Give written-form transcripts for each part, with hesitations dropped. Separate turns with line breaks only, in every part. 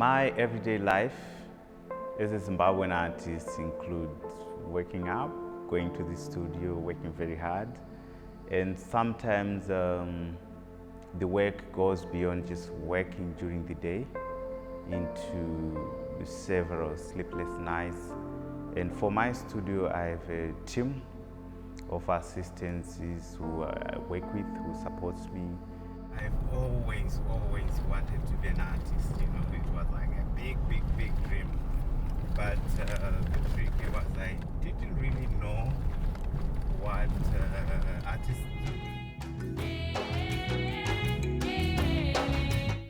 My everyday life as a Zimbabwean artist includes waking up, going to the studio, working very hard, and sometimes the work goes beyond just working during the day into several sleepless nights. And for my studio, I have a team of assistants who I work with, who supports me. I've always wanted to be an artist, you know, it was like a big dream. But the trick was I didn't really know what artists do.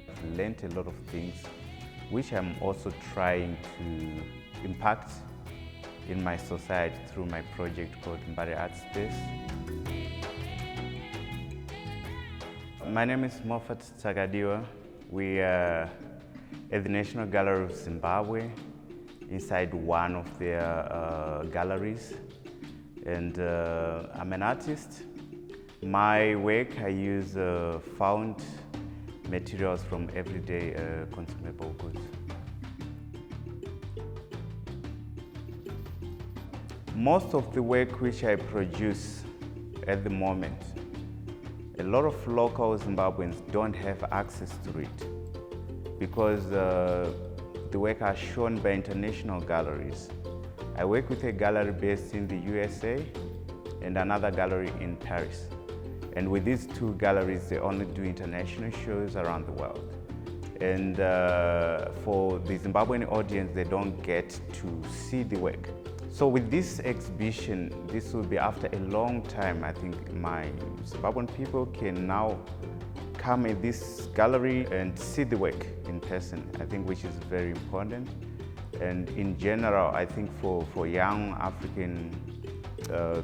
I've learned a lot of things, which I'm also trying to impact in my society through my project called Mbare Art Space. My name is Moffat Takadiwa. We are at the National Gallery of Zimbabwe, inside one of their galleries. And I'm an artist. My work, I use found materials from everyday consumable goods. Most of the work which I produce at the moment, a lot of local Zimbabweans don't have access to it because the work are shown by international galleries. I work with a gallery based in the USA and another gallery in Paris. And with these two galleries, they only do international shows around the world. And for the Zimbabwean audience, they don't get to see the work. So with this exhibition, this will be after a long time. I think my Zimbabwean people can now come in this gallery and see the work in person, I think, which is very important. And in general, I think for young African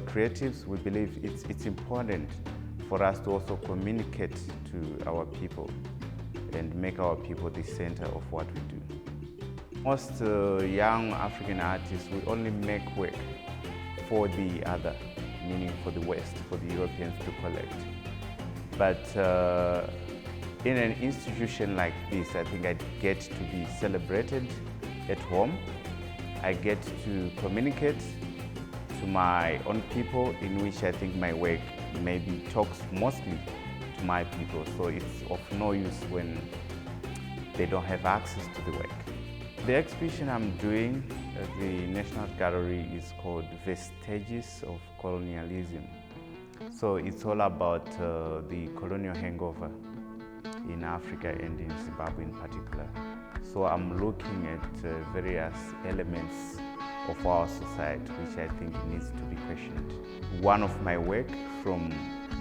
creatives, we believe it's important for us to also communicate to our people and make our people the center of what we do. Most young African artists will only make work for the other, meaning for the West, for the Europeans to collect. But in an institution like this, I think I get to be celebrated at home. I get to communicate to my own people, in which I think my work maybe talks mostly to my people. So it's of no use when they don't have access to the work. The exhibition I'm doing at the National Gallery is called Vestiges of Colonialism. So it's all about the colonial hangover in Africa and in Zimbabwe in particular. So I'm looking at various elements of our society, which I think needs to be questioned. One of my work from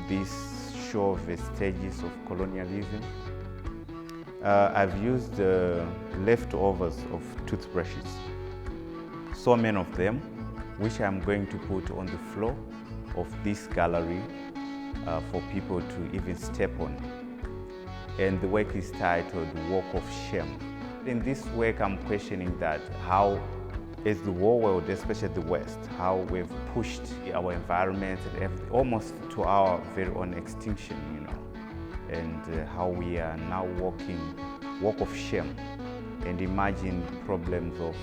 this show, Vestiges of Colonialism, I've used leftovers of toothbrushes, so many of them, which I'm going to put on the floor of this gallery for people to even step on. And the work is titled Walk of Shame. In this work, I'm questioning that how as the whole world, especially the West, how we've pushed our environment almost to our very own extinction, you know, and how we are now walk of shame, and imagine problems of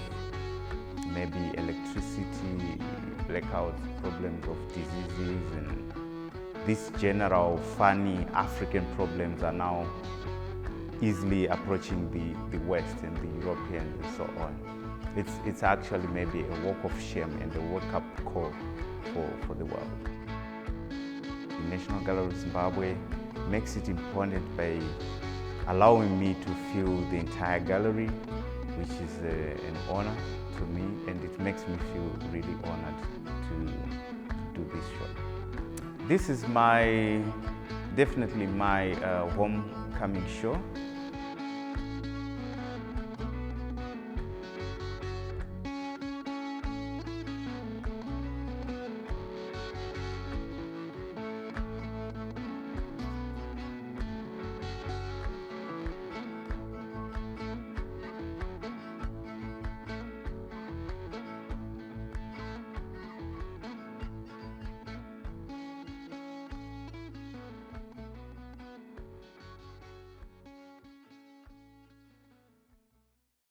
maybe electricity, blackouts, problems of diseases, and these general funny African problems are now easily approaching the West and the Europeans and so on. It's actually maybe a walk of shame and a wake-up call for the world. The National Gallery of Zimbabwe makes it important by allowing me to fill the entire gallery, which is an honor to me, and it makes me feel really honored to do this show. This is definitely my homecoming show.